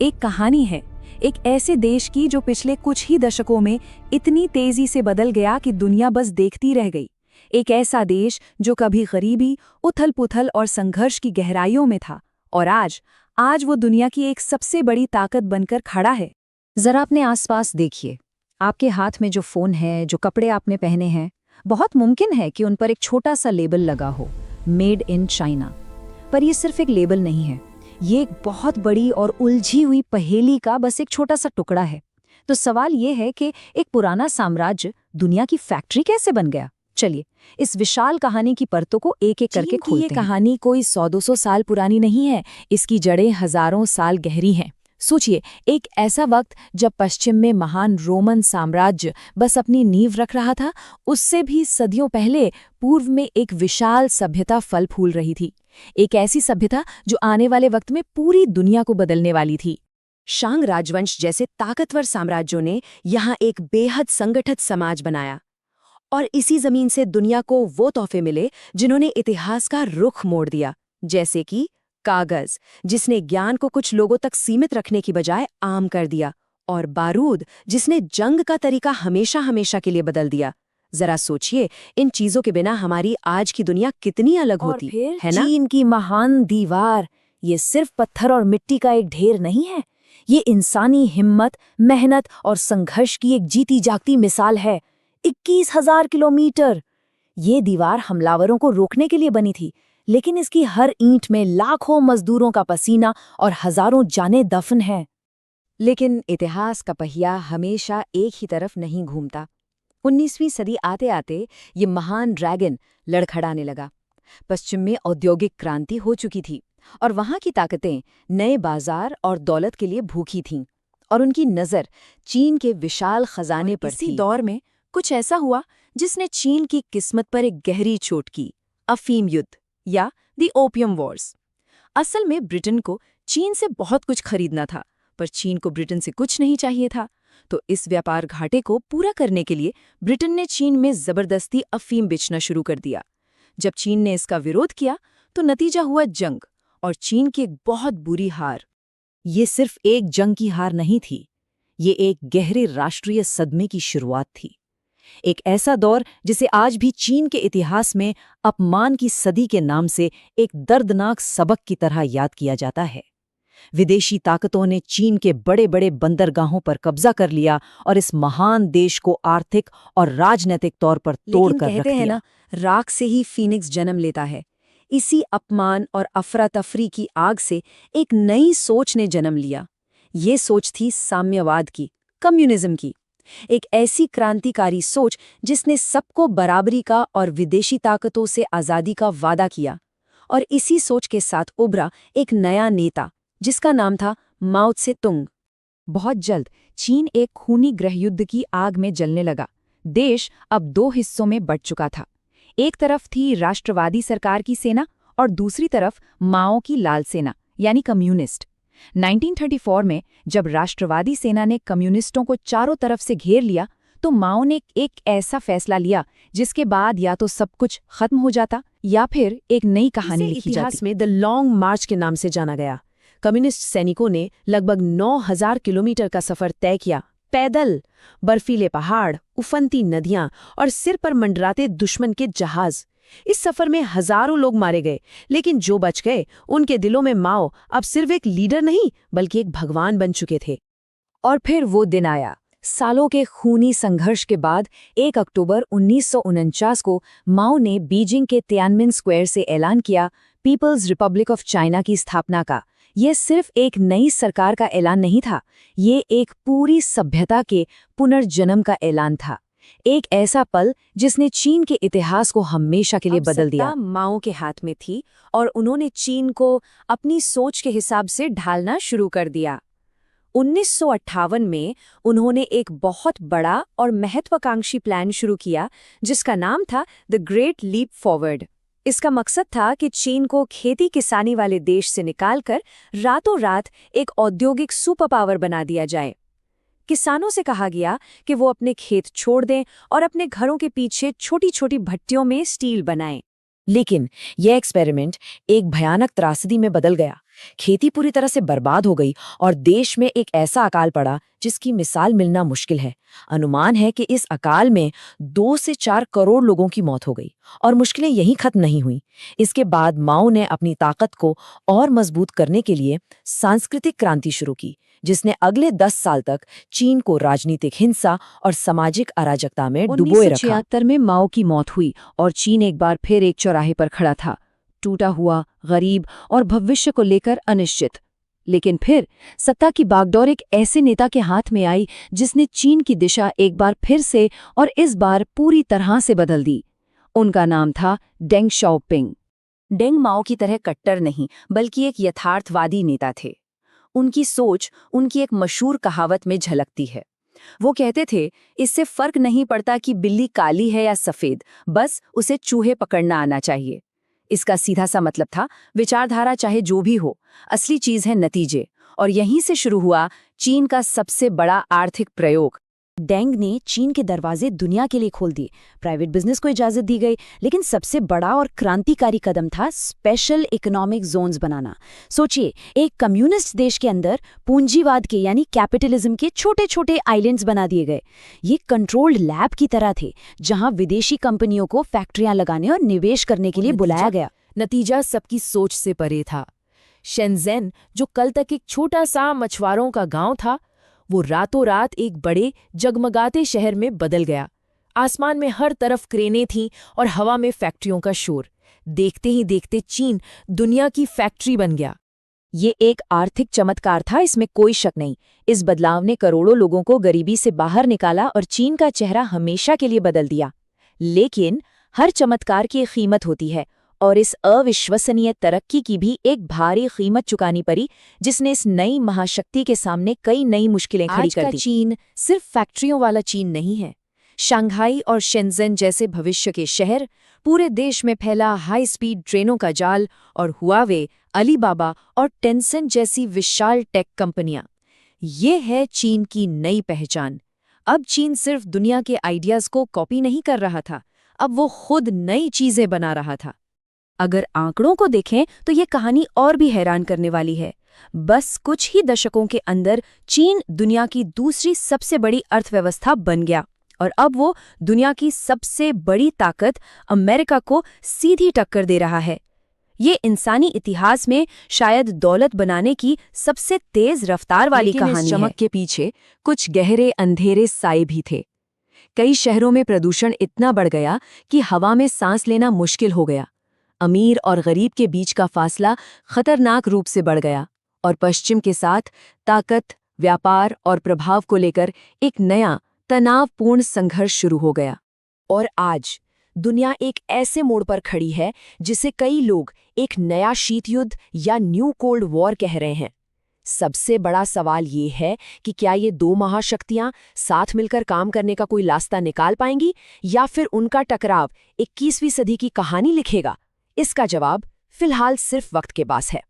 एक कहानी है एक ऐसे देश की जो पिछले कुछ ही दशकों में इतनी तेजी से बदल गया कि दुनिया बस देखती रह गई। एक ऐसा देश जो कभी गरीबी, उथल-पुथल और संघर्ष की गहराइयों में था और आज वो दुनिया की एक सबसे बड़ी ताकत बनकर खड़ा है। जरा अपने आसपास देखिए। आपके हाथ में जो फोन है, जो कपड़े आपने पहने हैं, बहुत मुमकिन है कि उन पर एक छोटा सा लेबल लगा हो, मेड इन चाइना। पर ये सिर्फ एक लेबल नहीं है, ये एक बहुत बड़ी और उलझी हुई पहेली का बस एक छोटा सा टुकड़ा है। तो सवाल ये है कि एक पुराना साम्राज्य दुनिया की फैक्ट्री कैसे बन गया? चलिए इस विशाल कहानी की परतों को एक एक करके खोलते हैं। ये कहानी कोई 100-200 साल पुरानी नहीं है, इसकी जड़ें हजारों साल गहरी हैं। सोचिए, एक ऐसा वक्त जब पश्चिम में महान रोमन साम्राज्य बस अपनी नींव रख रहा था, उससे भी सदियों पहले पूर्व में एक विशाल सभ्यता फल फूल रही थी। एक ऐसी सभ्यता जो आने वाले वक्त में पूरी दुनिया को बदलने वाली थी। शांग राजवंश जैसे ताकतवर साम्राज्यों ने यहाँ एक बेहद संगठित समाज बनाया और इसी जमीन से दुनिया को वो तोहफे मिले जिन्होंने इतिहास का रुख मोड़ दिया, जैसे कि कागज, जिसने ज्ञान को कुछ लोगों तक सीमित रखने की बजाय आम कर दिया, और बारूद, जिसने जंग का तरीका हमेशा हमेशा के लिए बदल दिया। जरा सोचिए, इन चीजों के बिना हमारी आज की दुनिया कितनी अलग होती, है ना? चीन की महान दीवार ये सिर्फ पत्थर और मिट्टी का एक ढेर नहीं है, ये इंसानी हिम्मत, मेहनत और संघर्ष की एक जीती जागती मिसाल है। 21,000 किलोमीटर! ये दीवार हमलावरों को रोकने के लिए बनी थी, लेकिन इसकी हर ईंट में लाखों मजदूरों का पसीना और हजारों जानें दफन हैं। लेकिन इतिहास का पहिया हमेशा एक ही तरफ नहीं घूमता। 19वीं सदी आते आते ये महान ड्रैगन लड़खड़ाने लगा। पश्चिम में औद्योगिक क्रांति हो चुकी थी और वहां की ताकतें नए बाजार और दौलत के लिए भूखी थीं, और उनकी नज़र चीन के विशाल खजाने पर थी। इसी दौर में कुछ ऐसा हुआ जिसने चीन की किस्मत पर एक गहरी चोट की, अफीम युद्ध या द ओपियम वॉर्स। असल में ब्रिटेन को चीन से बहुत कुछ खरीदना था, पर चीन को ब्रिटेन से कुछ नहीं चाहिए था। तो इस व्यापार घाटे को पूरा करने के लिए ब्रिटेन ने चीन में जबरदस्ती अफीम बेचना शुरू कर दिया। जब चीन ने इसका विरोध किया तो नतीजा हुआ जंग और चीन की एक बहुत बुरी हार। ये सिर्फ एक जंग की हार नहीं थी, ये एक गहरे राष्ट्रीय सदमे की शुरुआत थी। एक ऐसा दौर जिसे आज भी चीन के इतिहास में अपमान की सदी के नाम से एक दर्दनाक सबक की तरह याद किया जाता है। विदेशी ताकतों ने चीन के बड़े बड़े बंदरगाहों पर कब्जा कर लिया और इस महान देश को आर्थिक और राजनीतिक तौर पर तोड़ कर रख कहते हैं दिया। ना, राख से ही फीनिक्स जन्म लेता है। इसी अपमान और अफरा तफरी की आग से एक नई सोच ने जन्म लिया। ये सोच थी साम्यवाद की, कम्युनिज्म की। एक ऐसी क्रांतिकारी सोच जिसने सबको बराबरी का और विदेशी ताकतों से आज़ादी का वादा किया। और इसी सोच के साथ उभरा एक नया नेता जिसका नाम था माओ त्से तुंग। बहुत जल्द चीन एक खूनी गृहयुद्ध की आग में जलने लगा। देश अब दो हिस्सों में बंट चुका था। एक तरफ थी राष्ट्रवादी सरकार की सेना और दूसरी तरफ माओ की लाल सेना यानी कम्युनिस्ट। 1934 में जब राष्ट्रवादी सेना ने कम्युनिस्टों को चारों तरफ से घेर लिया तो माओ ने एक ऐसा फैसला लिया जिसके बाद या तो सब कुछ खत्म हो जाता या फिर एक नई कहानी लिखी जाती। इतिहास में द लॉन्ग मार्च के नाम से जाना गया। कम्युनिस्ट सैनिकों ने लगभग 9,000 किलोमीटर का सफर तय किया, पैदल। बर्फीले पहाड़, उफनती नदियां और सिर पर मंडराते दुश्मन के जहाज। इस सफर में हजारों लोग मारे गए, लेकिन जो बच गए उनके दिलों में माओ अब सिर्फ एक लीडर नहीं बल्कि एक भगवान बन चुके थे। और फिर वो दिन आया। सालों के खूनी संघर्ष के बाद 1 अक्टूबर 1949 को माओ ने बीजिंग के तियानमिन स्क्वायर से ऐलान किया पीपल्स रिपब्लिक ऑफ चाइना की स्थापना का। ये सिर्फ एक नई सरकार का ऐलान नहीं था, ये एक पूरी सभ्यता के पुनर्जन्म का ऐलान था। एक ऐसा पल जिसने चीन के इतिहास को हमेशा के लिए बदल दिया। माओ के हाथ में थी और उन्होंने चीन को अपनी सोच के हिसाब से ढालना शुरू कर दिया। 1958 में उन्होंने एक बहुत बड़ा और महत्वाकांक्षी प्लान शुरू किया जिसका नाम था द ग्रेट लीप फॉरवर्ड। इसका मकसद था कि चीन को खेती किसानी वाले देश से निकालकर रातों रात एक औद्योगिक सुपर पावर बना दिया जाए। किसानों से कहा गया कि वो अपने खेत छोड़ दें और अपने घरों के पीछे छोटी छोटी भट्टियों में स्टील बनाएं। लेकिन यह एक्सपेरिमेंट एक भयानक त्रासदी में बदल गया। खेती पूरी तरह से बर्बाद हो गई और देश में एक ऐसा अकाल पड़ा जिसकी मिसाल मिलना मुश्किल है। अनुमान है कि इस अकाल में 2 से 4 करोड़ लोगों की मौत हो गई और मुश्किलें यहीं खत्म नहीं हुई। इसके बाद माओ ने अपनी ताकत को और मजबूत करने के लिए सांस्कृतिक क्रांति शुरू की, जिसने अगले 10 साल तक चीन को राजनीतिक हिंसा और सामाजिक अराजकता में डुबोए रखा। 1976 में माओ की मौत हुई और चीन एक बार फिर एक चौराहे पर खड़ा था, टूटा हुआ, गरीब और भविष्य को लेकर अनिश्चित। लेकिन फिर सत्ता की बागडोर एक ऐसे नेता के हाथ में आई जिसने चीन की दिशा एक बार फिर से और इस बार पूरी तरह से बदल दी। उनका नाम था डेंग शाओपिंग। डेंग माओ की तरह कट्टर नहीं, बल्कि एक यथार्थवादी नेता थे। उनकी सोच उनकी एक मशहूर कहावत में झलकती है। वो कहते थे, इससे फर्क नहीं पड़ता कि बिल्ली काली है या सफेद, बस उसे चूहे पकड़ना आना चाहिए। इसका सीधा सा मतलब था, विचारधारा चाहे जो भी हो, असली चीज है नतीजे। और यहीं से शुरू हुआ चीन का सबसे बड़ा आर्थिक प्रयोग। डेंग ने चीन के दरवाजे दुनिया के लिए खोल दिए, प्राइवेट बिजनेस को इजाजत दी गई, लेकिन सबसे बड़ा और क्रांतिकारी कदम था स्पेशल इकोनॉमिक जोन्स बनाना। सोचिए, एक कम्युनिस्ट देश के अंदर पूंजीवाद के यानी कैपिटलिज्म के छोटे छोटे आइलैंड्स बना दिए गए। ये कंट्रोल्ड लैब की तरह थे, जहां विदेशी कंपनियों को फैक्ट्रियां लगाने और निवेश करने के लिए बुलाया गया। नतीजा सबकी सोच से परे था। शेनज़ेन, जो कल तक एक छोटा सा मछुआरों का गांव था, वो रातों रात एक बड़े जगमगाते शहर में बदल गया। आसमान में हर तरफ क्रेनें थीं और हवा में फैक्ट्रियों का शोर। देखते ही देखते चीन दुनिया की फैक्ट्री बन गया। ये एक आर्थिक चमत्कार था, इसमें कोई शक नहीं। इस बदलाव ने करोड़ों लोगों को गरीबी से बाहर निकाला और चीन का चेहरा हमेशा के लिए बदल दिया। लेकिन हर चमत्कार की एक कीमत होती है, और इस अविश्वसनीय तरक्की की भी एक भारी कीमत चुकानी पड़ी, जिसने इस नई महाशक्ति के सामने कई नई मुश्किलें खड़ी कर दी। चीन सिर्फ फैक्ट्रियों वाला चीन नहीं है। शंघाई और शेनज़ेन जैसे भविष्य के शहर, पूरे देश में फैला हाई स्पीड ट्रेनों का जाल, और हुआवे, अलीबाबा और टेंसेंट जैसी विशाल टेक कंपनियां, ये है चीन की नई पहचान। अब चीन सिर्फ दुनिया के आइडियाज को कॉपी नहीं कर रहा था, अब वो खुद नई चीजें बना रहा था। अगर आंकड़ों को देखें तो ये कहानी और भी हैरान करने वाली है। बस कुछ ही दशकों के अंदर चीन दुनिया की दूसरी सबसे बड़ी अर्थव्यवस्था बन गया, और अब वो दुनिया की सबसे बड़ी ताकत अमेरिका को सीधी टक्कर दे रहा है। ये इंसानी इतिहास में शायद दौलत बनाने की सबसे तेज रफ्तार वाली कहानी है। चमक के पीछे कुछ गहरे अंधेरे साए भी थे। कई शहरों में प्रदूषण इतना बढ़ गया कि हवा में सांस लेना मुश्किल हो गया। अमीर और गरीब के बीच का फासला खतरनाक रूप से बढ़ गया, और पश्चिम के साथ ताकत, व्यापार और प्रभाव को लेकर एक नया तनावपूर्ण संघर्ष शुरू हो गया। और आज दुनिया एक ऐसे मोड़ पर खड़ी है जिसे कई लोग एक नया शीत युद्ध या न्यू कोल्ड वॉर कह रहे हैं। सबसे बड़ा सवाल ये है कि क्या ये 2 महाशक्तियां साथ मिलकर काम करने का कोई रास्ता निकाल पाएंगी, या फिर उनका टकराव 21वीं सदी की कहानी लिखेगा। इसका जवाब फिलहाल सिर्फ वक्त के पास है।